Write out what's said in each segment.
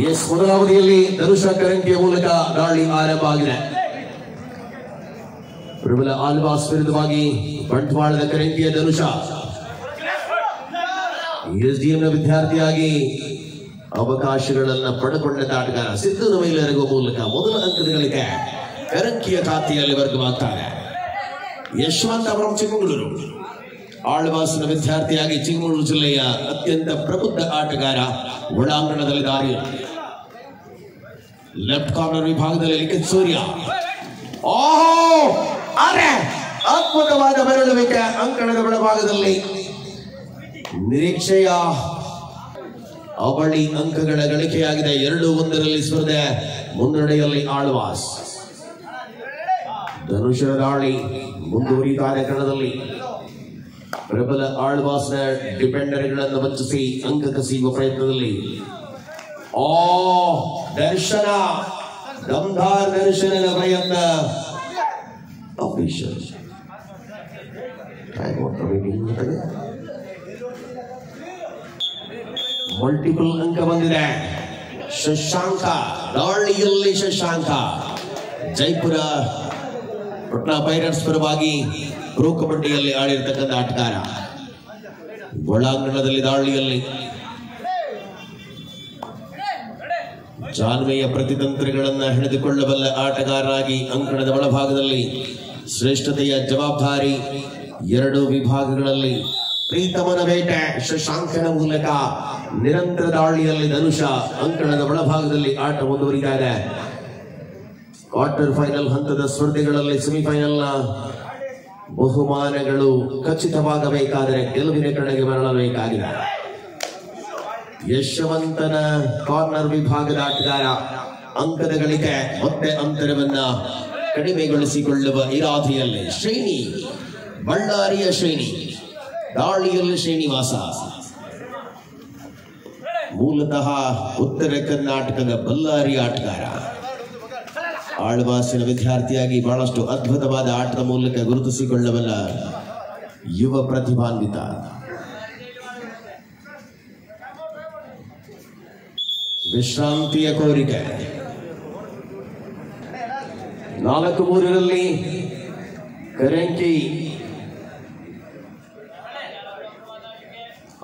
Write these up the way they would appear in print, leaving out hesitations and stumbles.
S ಮೊದಲ ಅವಧಿಯಲ್ಲಿ ಧನುಷ ಕರಂಕಿಯ ಮೂಲಕ ದಾಳಿ ಆರಂಭ ಆಗಿದೆ. ಪ್ರಬಲ ಆಲ್ವಾಸ್ ವಿರುದ್ಧವಾಗಿ ಬಂಟ್ವಾಳದ ಕರಂಕಿಯ ಧನುಷ ಎಸ್ಡಿಎಂ ನ ವಿದ್ಯಾರ್ಥಿಯಾಗಿ ಅವಕಾಶಗಳನ್ನು ಪಡೆದುಕೊಂಡ ಆಟಗಾರ ಸಿದ್ಧನ ಮೇಲೆರಗುವ ಮೂಲಕ ಮೊದಲ ಅಂಕಗಳಿಗೆ ಕರಂಕಿಯ ಖಾತೆಯಲ್ಲಿ ವರ್ಗವಾಗ್ತಾರೆ. ಯಶವಂತ ಅವರ ಚಿಕ್ಕಮಗಳೂರು ಆಳ್ವಾಸ್ನ ವಿದ್ಯಾರ್ಥಿಯಾಗಿ ಚಿಕ್ಕಮಗಳೂರು ಜಿಲ್ಲೆಯ ಅತ್ಯಂತ ಪ್ರಬುದ್ಧ ಆಟಗಾರ ಒಳಾಂಗಣದಲ್ಲಿ ದಾರಿ. ಲೆಫ್ಟ್ ಕಾರ್ನರ್ ವಿಭಾಗದಲ್ಲಿ ಲಿಖಿತ್ ಸೂರ್ಯ ಅದ್ಭುತವಾದ ಬೆರಳುವಿಕೆ ಅಂಕಣದ ಒಳಭಾಗದಲ್ಲಿ ನಿರೀಕ್ಷೆಯ ಅವಳಿ ಅಂಕಗಳ ಗಳಿಕೆಯಾಗಿದೆ. 2-1 ಸ್ಪರ್ಧೆ ಮುನ್ನಡೆಯಲ್ಲಿ ಆಳ್ವಾಸ್. ಧನುಷರ ದಾಳಿ ಮುಂದುವರಿಯುತ್ತಾರೆ ಕಣದಲ್ಲಿ. ಪ್ರಬಲ ಆಳ್ವಾಸ್ನ ಡಿಫೆಂಡರ್ಗಳನ್ನು ವಂಚಿಸಿ ಅಂಕ ಕಸಿಯುವ ಪ್ರಯತ್ನದಲ್ಲಿ ದರ್ಶನ ದಮ್ದಾರ್ ದರ್ಶನದ ಪ್ರಯತ್ನ. ಅಫಿಷಿಯಲ್ ಮಲ್ಟಿಪಲ್ ಅಂಕ ಬಂದಿದೆ. ಶಶಾಂಕ ದಾಳಿಯಲ್ಲಿ ಶಶಾಂಕ ಜೈಪುರ ಪಟ್ನಾ ಪೈರಟ್ಸ್ ಪರವಾಗಿ ಪ್ರೋ ಕಬಡ್ಡಿಯಲ್ಲಿ ಆಡಿರ್ತಕ್ಕಂಥ ಆಟಗಾರ. ಒಳಾಂಗಣದಲ್ಲಿ ದಾಳಿಯಲ್ಲಿ ಜಾನ್ಮೆಯ ಪ್ರತಿತಂತ್ರಗಳನ್ನ ಹಿಡಿದುಕೊಳ್ಳಬಲ್ಲ ಆಟಗಾರರಾಗಿ ಅಂಕಣದ ಒಳಭಾಗದಲ್ಲಿ ಶ್ರೇಷ್ಠತೆಯ ಜವಾಬ್ದಾರಿ. 2 ವಿಭಾಗಗಳಲ್ಲಿ ಪ್ರೀತಮನ ಬೇಟೆ ಶಶಾಂಕನ ಮೂಲಕ ನಿರಂತರ ದಾಳಿಯಲ್ಲಿ ಧನುಷ ಅಂಕಣದ ಒಳಭಾಗದಲ್ಲಿ ಆಟ ಮುಂದುವರಿತಾ ಇದೆ. ಕ್ವಾರ್ಟರ್ ಫೈನಲ್ ಹಂತದ ಸ್ಪರ್ಧೆಗಳಲ್ಲಿ ಸೆಮಿಫೈನಲ್ನ ಬಹುಮಾನಗಳು ಖಚಿತವಾಗಬೇಕಾದರೆ ಗೆಲುವಿನ ಕಡೆಗೆ ಮರಳಬೇಕಾಗಿದೆ. ಯಶವಂತನ ಕಾರ್ನರ್ ವಿಭಾಗದ ಆಟಗಾರ ಅಂಕದ ಗಳಿಕೆ ಮತ್ತೆ ಅಂತರವನ್ನ ಕಡಿಮೆಗೊಳಿಸಿಕೊಳ್ಳುವ ಇರಾದೆಯಲ್ಲಿ ಶ್ರೇಣಿ ಬಳ್ಳಾರಿಯ ಶ್ರೇಣಿ ದಾಳಿಯಲ್ಲಿ ಶ್ರೀನಿವಾಸ ಮೂಲತಃ ಉತ್ತರ ಕರ್ನಾಟಕದ ಬಳ್ಳಾರಿ ಆಟಗಾರ. ಆಳ್ವಾಸಿನ ವಿದ್ಯಾರ್ಥಿಯಾಗಿ ಬಹಳಷ್ಟು ಅದ್ಭುತವಾದ ಆಟದ ಮೂಲಕ ಗುರುತಿಸಿಕೊಳ್ಳಬಲ್ಲ ಯುವ ಪ್ರತಿಭಾನ್ವಿತ. ವಿಶ್ರಾಂತಿಯ ಕೋರಿಕೆ 4-3 ಕರಂಕಿ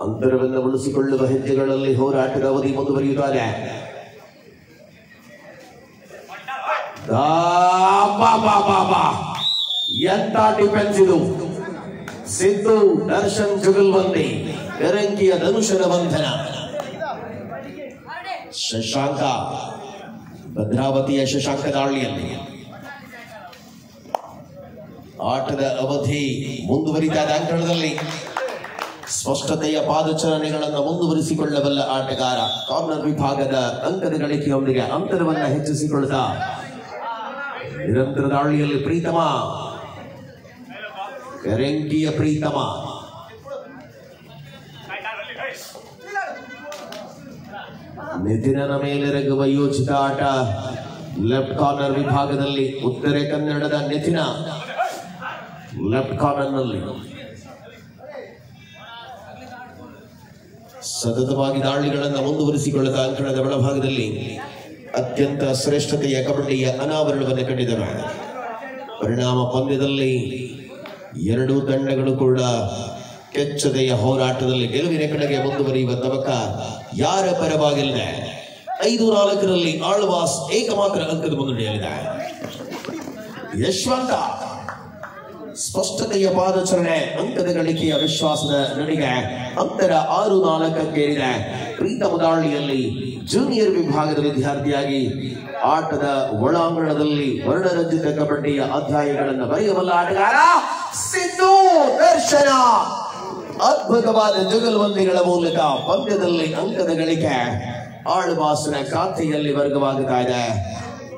ಅಂತರವನ್ನು ಉಳಿಸಿಕೊಳ್ಳುವ ಹೆಜ್ಜೆಗಳಲ್ಲಿ ಹೋರಾಟದ ಅವಧಿ ಮುಂದುವರಿಯುತ್ತಾರೆ. ಎಂತ ಡಿಫೆನ್ಸ್ ಇದು! ಸಿದ್ದು ದರ್ಶನ್ ಜುಗಲ್ಬಂದಿ ಕರಂಕಿಯ ಧನುಷನ ಬಂಧನ. ಶಶಾಂಕ ಭದ್ರಾವತಿಯ ಶಶಾಂಕ ದಾಳಿಯಲ್ಲಿ ಆಟದ ಅವಧಿ ಮುಂದುವರಿತಾದ ಅಂಕಣದಲ್ಲಿ ಸ್ಪಷ್ಟತೆಯ ಪಾದಚಲನೆಗಳನ್ನು ಮುಂದುವರಿಸಿಕೊಳ್ಳಬಲ್ಲ ಆಟಗಾರ. ಕಾರ್ನರ್ ವಿಭಾಗದ ಅಂಕದ ಗಳಿಕೆಯೊಂದಿಗೆ ಅಂತರವನ್ನು ಹೆಚ್ಚಿಸಿಕೊಳ್ಳುತ್ತಾ ನಿರಂತರ ದಾಳಿಯಲ್ಲಿ ಪ್ರೀತಮ ಕರಂಕಿಯ ಪ್ರೀತಮ ನಿತಿನನ ಮೇಲೆರಗುವ ಯೋಚಿತ ಆಟ. ಲೆಫ್ಟ್ ಕಾರ್ನರ್ ವಿಭಾಗದಲ್ಲಿ ಉತ್ತರ ಕನ್ನಡದ ನಿತಿನ ಲೆಫ್ಟ್ ಕಾರ್ನರ್ನಲ್ಲಿ ಸತತವಾಗಿ ದಾಳಿಗಳನ್ನು ಮುಂದುವರಿಸಿಕೊಳ್ಳುತ್ತಾ ಅಂಕಣದ ಒಳಭಾಗದಲ್ಲಿ ಅತ್ಯಂತ ಶ್ರೇಷ್ಠತೆಯ ಕಬಡ್ಡಿಯ ಅನಾವರಣವನ್ನು ಕಂಡಿದ್ದಾರೆ. ಪರಿಣಾಮ ಪಂದ್ಯದಲ್ಲಿ 2 ತಂಡಗಳು ಕೂಡ ಕೆಚ್ಚದೆಯ ಹೋರಾಟದಲ್ಲಿ ಗೆಲುವಿನ ಕಡೆಗೆ ಮುಂದುವರಿಯುವ ತವಕ ಯಾರ ಪರವಾಗಿಲ್ಲದೆ 5-4 ಆಳ್ವಾಸ್ ಏಕಮಾತ್ರ ಅಂಕದ ಮುನ್ನಡೆಯಲ್ಲಿದೆ. ಯಶವಂತ ಸ್ಪಷ್ಟತೆಯ ಪಾದಚರಣೆ ಅಂಕದ ಗಳಿಕೆಯ ವಿಶ್ವಾಸದ ನಡಿಗೆ ಅಂತರ 6-4 ಪ್ರೀತಮ ದಾಳಿಯಲ್ಲಿ ಜೂನಿಯರ್ ವಿಭಾಗದ ವಿದ್ಯಾರ್ಥಿಯಾಗಿ ಆಟದ ಒಳಾಂಗಣದಲ್ಲಿ ವರ್ಣರಂಜಿತ ಕಬಡ್ಡಿಯ ಅಧ್ಯಾಯಗಳನ್ನು ಬರೆಯಬಲ್ಲ ಆಟಗಾರ ಸಿದ್ದು ದರ್ಶನ. ಅದ್ಭುತವಾದ ಜುಗಲ್ಬಂದಿಗಳ ಮೂಲಕ ಪಂದ್ಯದಲ್ಲಿ ಅಂಕದ ಗಳಿಕೆ ಆಳ್ವಾಸ್ನ ಖಾತೆಯಲ್ಲಿ ವರ್ಗವಾಗುತ್ತಾ ಇದೆ.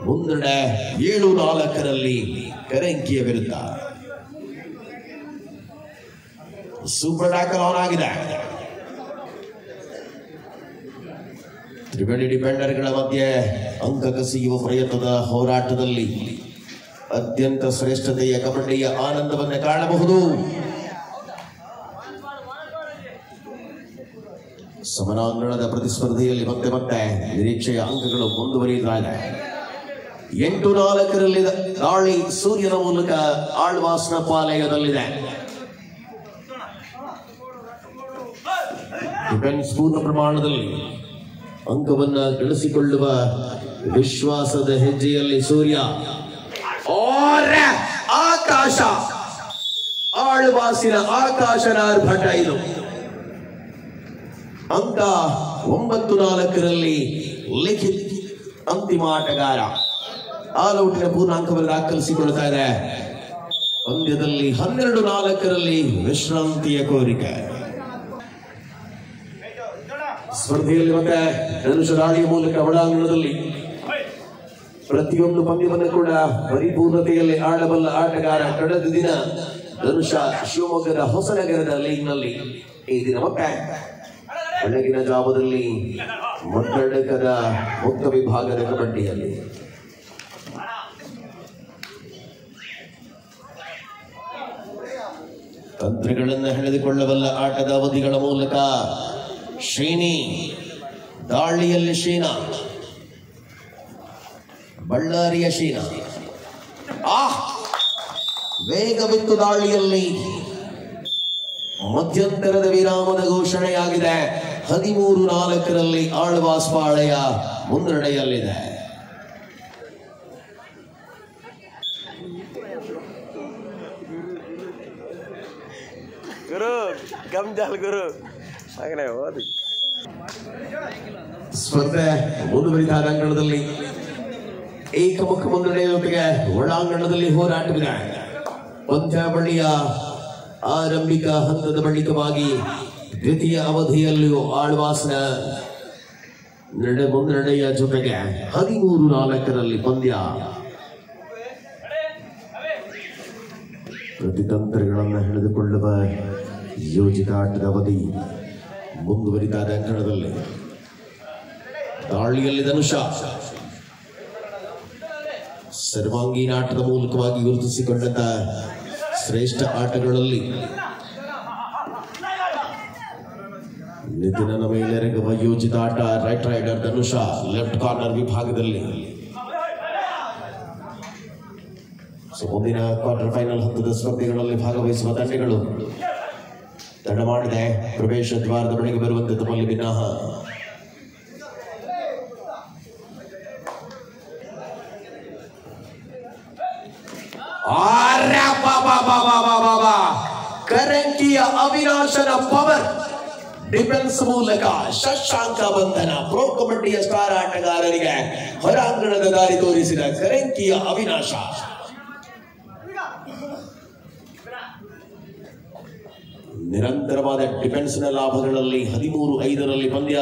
ಮುನ್ನಡೆ 7-4 ಕರಂಕಿಯ ವಿರುದ್ಧ. ಸೂಪರ್ ಟ್ಯಾಕಲ್ ಆನ್ ಆಗಿದೆ. ತ್ರಿಬಡಿ ಡಿಫೆಂಡರ್ಗಳ ಮಧ್ಯೆ ಅಂಕ ಕಸಿಯುವ ಪ್ರಯತ್ನದ ಹೋರಾಟದಲ್ಲಿ ಅತ್ಯಂತ ಶ್ರೇಷ್ಠತೆಯ ಕಬಡ್ಡಿಯ ಆನಂದವನ್ನು ಕಾಣಬಹುದು. ಸಮರಾಂಗಣದ ಪ್ರತಿಸ್ಪರ್ಧೆಯಲ್ಲಿ ಮತ್ತೆ ಮತ್ತೆ ನಿರೀಕ್ಷೆಯ ಅಂಕಗಳು ಮುಂದುವರಿಯುತ್ತಾ ಇದೆ. 8-4 ದಾಳಿ ಸೂರ್ಯನ ಮೂಲಕ ಆಳ್ವಾಸ್ನ ಪಾಲಯದಲ್ಲಿದೆ. ಡಿಫೆನ್ಸ್ ಪೂರ್ಣ ಪ್ರಮಾಣದಲ್ಲಿ ಅಂಕವನ್ನ ಗಳಿಸಿಕೊಳ್ಳುವ ವಿಶ್ವಾಸದ ಹೆಜ್ಜೆಯಲ್ಲಿ ಸೂರ್ಯ. ಆಕಾಶ, ಆಳ್ವಾಸಿನ ಆಕಾಶನ ಆರ್ಭಟ ಇದು. ಅಂಕ 9-4 ಲಿಖಿತ್ ಅಂತಿಮ ಆಟಗಾರ ಆಲ್ಔಟಿನ ಪೂರ್ಣಾಂಕವನ್ನು ದಾಖಲಿಸಿಕೊಳ್ತಾ ಇದೆ. ಪಂದ್ಯದಲ್ಲಿ 12-4 ವಿಶ್ರಾಂತಿಯ ಕೋರಿಕೆ. ಸ್ಪರ್ಧೆಯಲ್ಲಿ ಮತ್ತೆ ಧನುಷ ದಾಳಿಯ ಮೂಲಕ ಒಳಾಂಗಣದಲ್ಲಿ ಪ್ರತಿಯೊಂದು ಪಂದ್ಯವನ್ನು ಕೂಡ ಪರಿಪೂರ್ಣತೆಯಲ್ಲಿ ಆಡಬಲ್ಲ ಆಟಗಾರ. ಕಳೆದ ದಿನ ಧನುಷ ಶಿವಮೊಗ್ಗದ ಹೊಸನಗರದ ಲೀಗ್ನಲ್ಲಿ, ಈ ದಿನ ಮತ್ತೆ ಬೆಳಗಿನ ಜಾವದಲ್ಲಿ ಮದ್ದಡಕದ ಮುಕ್ತ ವಿಭಾಗದ ಕಬಡ್ಡಿಯಲ್ಲಿ. ತಂತ್ರಗಳನ್ನು ಹೆಣೆದುಕೊಳ್ಳಬಲ್ಲ ಆಟದ ಅವಧಿಗಳ ಮೂಲಕ ಶ್ರೀನಿ ದಾಳಿಯಲ್ಲಿ ಶೀನಾ, ಬಳ್ಳಾರಿಯ ಶೀನಾ ವೇಗವಿತ್ತು ದಾಳಿಯಲ್ಲಿ. ಮಧ್ಯಂತರದ ವಿರಾಮದ ಘೋಷಣೆಯಾಗಿದೆ. 13-4 ಆಳ್ವಾಸ್ ಪಾಳೆಯ ಮುನ್ನಡೆಯಲ್ಲಿದೆ. ಗುರು ಗಮ್ಜಾಲ್ ಗುರು ಹಾಗೆ ಓದಿ. ಸ್ಪರ್ಧೆ ಮುಂದುವರಿದ ಅಂಗಣದಲ್ಲಿ ಏಕಮುಖ ಮುನ್ನಡೆಯೊಂದಿಗೆ ಒಳಾಂಗಣದಲ್ಲಿ ಹೋರಾಟವಿದೆ. ಪಂದ್ಯಾವಳಿಯ ಆರಂಭಿಕ ಹಂತದ ಬಳಿಕವಾಗಿ ದ್ವಿತೀಯ ಅವಧಿಯಲ್ಲಿಯೂ ಆಳ್ವಾಸ್ನ ಮುನ್ನಡೆಯ ಜೊತೆಗೆ 13-4 ಪಂದ್ಯ. ಪ್ರತಿತಂತ್ರಗಳನ್ನು ಹಿಡಿದುಕೊಳ್ಳುವ ಯೋಜಿತ ಆಟದ ಅವಧಿ ಮುಂದುವರಿದ ಅಂಕಣದಲ್ಲಿ. ದಾಳಿಯಲ್ಲಿ ಧನುಷ ಸರ್ವಾಂಗೀಣ ಆಟದ ಮೂಲಕವಾಗಿ ಗುರುತಿಸಿಕೊಂಡಂತ ಶ್ರೇಷ್ಠ ಆಟಗಳಲ್ಲಿ ನಿತಿನನ ಮೇಲೆರಗುವ ಯೋಜಿತ ಆಟ. ರೈಟ್ ರೈಡರ್ ಧನುಷ ಲೆಫ್ಟ್ ಕಾರ್ನರ್ ವಿಭಾಗದಲ್ಲಿ. ಮುಂದಿನ ಕ್ವಾರ್ಟರ್ ಫೈನಲ್ ಹಂತದ ಸ್ಪರ್ಧೆಗಳಲ್ಲಿ ಭಾಗವಹಿಸುವ ತಂಡಗಳು ತಡ ಮಾಡಿದೆ. ಪ್ರವೇಶ ದ್ವಾರದ ಬಳಿಗೆ ಬರುವಂತೆ ತಮ್ಮಲ್ಲಿ ವಿನಾಹ. ಕರಂಕಿಯ ಅವಿನಾಶನ ಪವರ್ ಡಿಫೆನ್ಸ್ ಮೂಲಕ ಶಶಾಂಕ ಬಂಧನ. ಪ್ರೋ ಕಬಡ್ಡಿಯ ಸ್ಟಾರ್ ಆಟಗಾರರಿಗೆ ಹೊರಾಂಗಣದ ದಾರಿ ತೋರಿಸಿದ ಕರಂಕಿಯ ಅವಿನಾಶ. ನಿರಂತರವಾದ ಡಿಫೆನ್ಸ್ನ ಲಾಭಗಳಲ್ಲಿ 13-5 ಪಂದ್ಯ.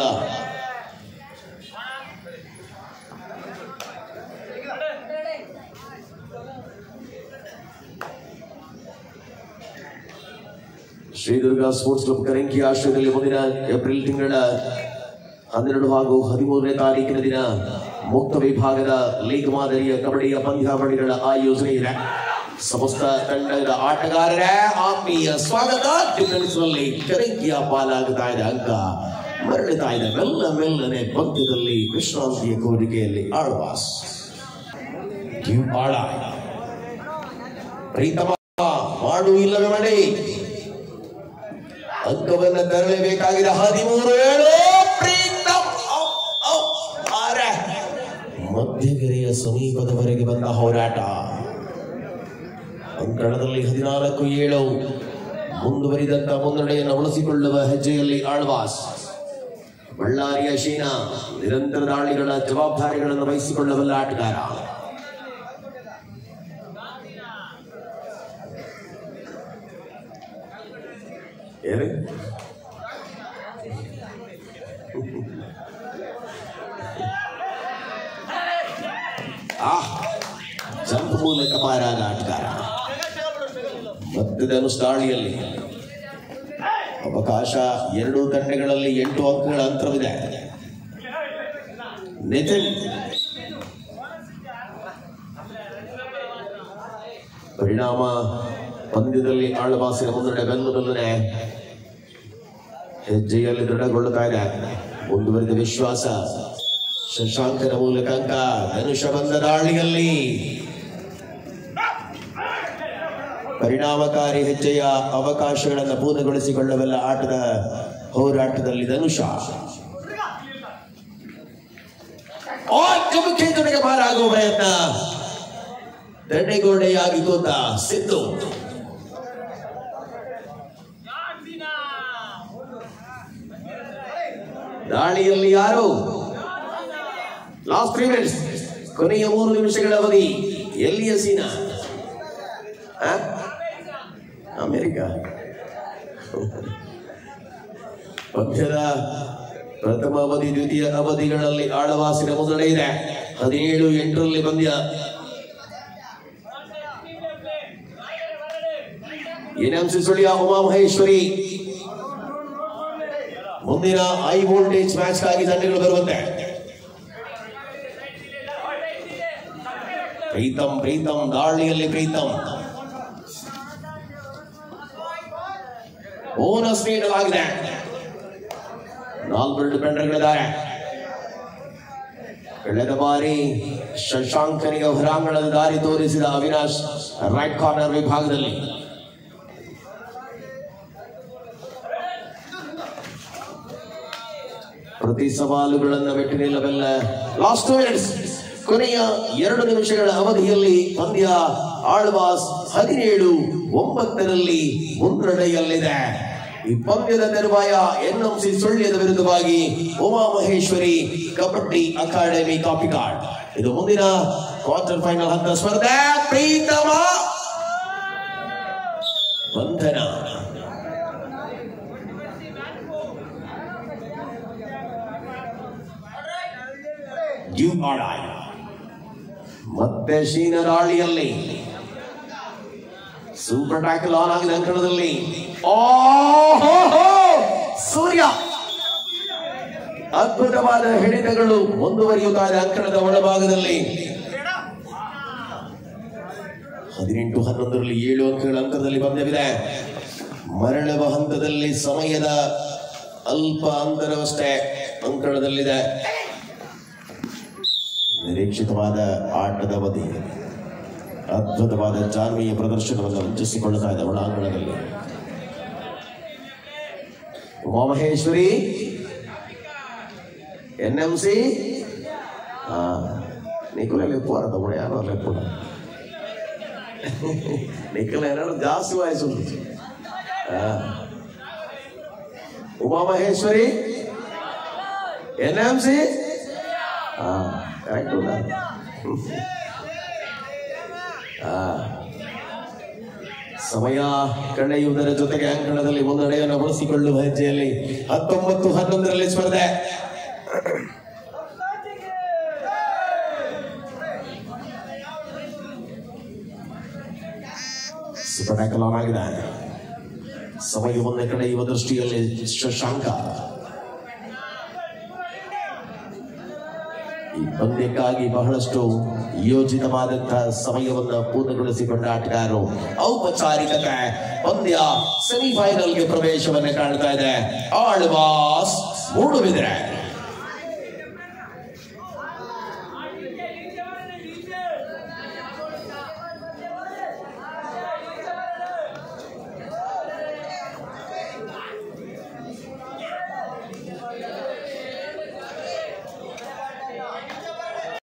ಶ್ರೀದುರ್ಗ ಸ್ಪೋರ್ಟ್ಸ್ ಕ್ಲಬ್ ಕರಂಕಿ ಆಶ್ರಯದಲ್ಲಿ ಮುಂದಿನ ಏಪ್ರಿಲ್ ತಿಂಗಳ 12 ಹಾಗೂ 13ನೇ ತಾರೀಕಿನ ದಿನ ಮುಕ್ತ ವಿಭಾಗದ ಲೀಗ್ ಮಾದರಿಯ ಕಬಡ್ಡಿಯ ಪಂದ್ಯಾವಳಿಗಳ ಆಯೋಜನೆ ಇದೆ. ಸಮಸ್ತ ತಂಡದ ಆಟಗಾರರೇ ಆತ್ಮೀಯ ಸ್ವಾಗತ. ಡಿಫೆನ್ಸ್ ನಲ್ಲಿ ಕರಂಕಿಯ ಪಾಲಾಗುತ್ತಾ ಇದೆ. ಅಂಕ ಮರಳುತ್ತಾ ಇದೆ ಮೆಲ್ಲನೆ. ಪಂದ್ಯದಲ್ಲಿ ವಿಶ್ರಾಂತಿಯ ಕೋರಿಕೆಯಲ್ಲಿ ಆಳ್ವಾಸ್. ಪ್ರೀತಮ ಮಾಡು ಇಲ್ಲವೇ ಮಾಡಿ ಅಂಕವನ್ನ ತರಲೇಬೇಕಾಗಿದೆ. 13-7 ಮಧ್ಯಗೆರೆಯ ಸಮೀಪದವರೆಗೆ ಬಂದ ಹೋರಾಟ. ಅಂಕಣದಲ್ಲಿ 14-7 ಮುಂದುವರಿದಂತ ಮುನ್ನಡೆಯನ್ನು ಉಳಿಸಿಕೊಳ್ಳುವ ಹೆಜ್ಜೆಯಲ್ಲಿ ಆಳ್ವಾಸ್. ಬಳ್ಳಾರಿಯ ಶೀನಾ ನಿರಂತರ ದಾಳಿಗಳ ಜವಾಬ್ದಾರಿಗಳನ್ನು ವಹಿಸಿಕೊಳ್ಳಬಲ್ಲ ಆಟಗಾರ. ಜಂಪ್ ಮೂಲಕ ಪಾರಾದ ಆಟಗಾರ. ಮಧ್ಯದ ದಾಳಿಯಲ್ಲಿ ಅವಕಾಶ. 2 ತಂಡಗಳಲ್ಲಿ 8 ಅಂಕಗಳ ಅಂತರವಿದೆ. ನಿತಿನ್ ಪರಿಣಾಮ ಪಂದ್ಯದಲ್ಲಿ ಆಳ್ವಾಸಿನ ಮುನ್ನಡೆ ಬೆಲ್ಲನೆ ಹೆಜ್ಜೆಯಲ್ಲಿ ದೃಢಗೊಳ್ಳುತ್ತಾ ಇದೆ. ಮುಂದುವರಿದ ವಿಶ್ವಾಸ. ಶಶಾಂಕನ ಮೂಲಕ ಅಂಕ. ಧನುಷ ಬಂದ ದಾಳಿಯಲ್ಲಿ ಪರಿಣಾಮಕಾರಿ ಹೆಜ್ಜೆಯ ಅವಕಾಶಗಳನ್ನು ಪೂರ್ಣಗೊಳಿಸಿಕೊಳ್ಳಬಲ್ಲ ಆಟದ ಹೋರಾಟದಲ್ಲಿ ಧನುಷ ತೊಡೆಗೆ ಪಾರಾಗುವ ಪ್ರಯತ್ನ. ತಡೆಗೋಡೆಯಾಗಿ ಕೂತ ಸಿದ್ದು. ದಾಳಿಯಲ್ಲಿ ಯಾರು? ಲಾಸ್ಟ್ 3 ಮಿನಿಟ್ಸ್, ಕೊನೆಯ 3 ನಿಮಿಷಗಳ ಅವಧಿ. ಎಲ್ಲಿಯ ಸೀನಾ? ಅಮೆರಿಕ. ಪಂದ್ಯದ ಪ್ರಥಮ ಅವಧಿ ದ್ವಿತೀಯ ಅವಧಿಗಳಲ್ಲಿ ಆಳವಾಸಿನ ಮುನ್ನಡೆ ಇದೆ. 17-8 ಪಂದ್ಯ. ಎನ್ಎಂಸಿ ಸುಳ್ಯ ಉಮಾಮಹೇಶ್ವರಿ ಮುಂದಿನ ಹೈ ವೋಲ್ಟೇಜ್ ಮ್ಯಾಚ್ ಗಾಗಿ ತಂಡಗಳು ಬರುವಂತೆ. ಪ್ರೀತಂ ದಾಳಿಯಲ್ಲಿ ಪ್ರೀತಂ. ಬೋನಸ್ ನೀಡಲಾಗಿದೆ. 4 ಡಿಫೆಂಡರ್ಗಳಿದ್ದಾರೆ. ಕಳೆದ ಬಾರಿ ಶಶಾಂಕನಿಗೆ ಹೊರಾಂಗಣದ ದಾರಿ ತೋರಿಸಿದ ಅವಿನಾಶ್ ರೈಟ್ ಕಾರ್ನರ್ ವಿಭಾಗದಲ್ಲಿ. ಪ್ರತಿ ಸವಾಲುಗಳನ್ನು ಮೆಟ್ಟಿ ನಿಲ್ಲಬಲ್ಲ ಲಾಸ್ಟ್ 2 ಮಿನಿಟ್ಸ್, ಕೊನೆಯ 2 ನಿಮಿಷಗಳ ಅವಧಿಯಲ್ಲಿ ಪಂದ್ಯ ಆಳ್ವಾಸ್ 17-9 ಮುನ್ನಡೆಯಲ್ಲಿದೆ. ಈ ಪಂದ್ಯದ ತರುವಾಯ ಎನ್ಎಂಸಿ ಸುಳ್ಯದ ವಿರುದ್ಧವಾಗಿ ಉಮಾಮಹೇಶ್ವರಿ ಕಬಡ್ಡಿ ಅಕಾಡೆಮಿ ಕಾಪಿಕಾಡ್. ಇದು ಮುಂದಿನ ಕ್ವಾರ್ಟರ್ ಫೈನಲ್ ಹಂತ ಸ್ಪರ್ಧೆ. ಪ್ರೀತಮ ಬಂಧನ. ಮತ್ತೆ ಶೀನ ದಾಳಿಯಲ್ಲಿ ಸೂಪರ್ ಟ್ಯಾಕಲ್ ಆನ್ ಆಗಿದೆ ಅಂಕಣದಲ್ಲಿ. ಸೂರ್ಯ ಅದ್ಭುತವಾದ ಹಿಡಿತಗಳು ಮುಂದುವರಿಯುತ್ತಾರೆ ಅಂಕಣದ ಒಳಭಾಗದಲ್ಲಿ. 18-11 7 ಅಂಕಗಳ ಅಂತರದಲ್ಲಿ ಪಂದ್ಯವಿದೆ. ಮರಳುವ ಹಂತದಲ್ಲಿ ಸಮಯದ ಅಲ್ಪ ಅಂತರವಷ್ಟೇ ಅಂಕಣದಲ್ಲಿದೆ. ನಿರೀಕ್ಷಿತವಾದ ಆಟದ ಅವಧಿ. ಅದ್ಭುತವಾದ ಜಾನ್ವಿಯ ಪ್ರದರ್ಶನವನ್ನು ವಂಚಿಸಿಕೊಳ್ಳುತ್ತಾ ಇದೆ ಒಳಾಂಗಣದಲ್ಲಿ. ಉಮಾಮಹೇಶ್ವರಿ ಎನ್ಎಂಸಿ ನಿಖಿಲಲ್ಲಿ ಹೋರಾಟ ಕೂಡ ಯಾರು ಅಲ್ಲ ಕೂಡ ನಿಖಿಲ ಏನಾದ್ರು ಜಾಸ್ತಿ ವಯಸ್ಸು. ಉಮಾಮಹೇಶ್ವರಿ ಎನ್ಎಂಸಿ ಕರೆಕ್ಟ್ ಉಂಟಾ? ಸಮಯ ಕಳೆಯುವುದರ ಜೊತೆಗೆ ಅಂಕಣದಲ್ಲಿ ಮುನ್ನಡೆಯನ್ನು ಬಳಸಿಕೊಳ್ಳುವ ಹೆಜ್ಜೆಯಲ್ಲಿ 19-11 ಸ್ಪರ್ಧೆ. ಸೂಪರ್ ಟ್ಯಾಕಲ್ ಆನ್ ಆಗಿದೆ. ಸಮಯವನ್ನು ಕಳೆಯುವ ದೃಷ್ಟಿಯಲ್ಲಿ ಶಶಾಂಕ ಈ ಪಂದ್ಯಕ್ಕಾಗಿ ಬಹಳಷ್ಟು ಯೋಜಿತವಾದಂತಹ ಸಮಯವನ್ನು ಪೂರ್ಣಗೊಳಿಸಿಕೊಂಡ ಆಟಗಾರರು. ಔಪಚಾರಿಕತೆ ಪಂದ್ಯ ಸೆಮಿಫೈನಲ್ಗೆ ಪ್ರವೇಶವನ್ನು ಕಾಣ್ತಾ ಇದೆ. ಆಳ್ವಾಸ್ ಮೂಡುಬಿದಿರೆ.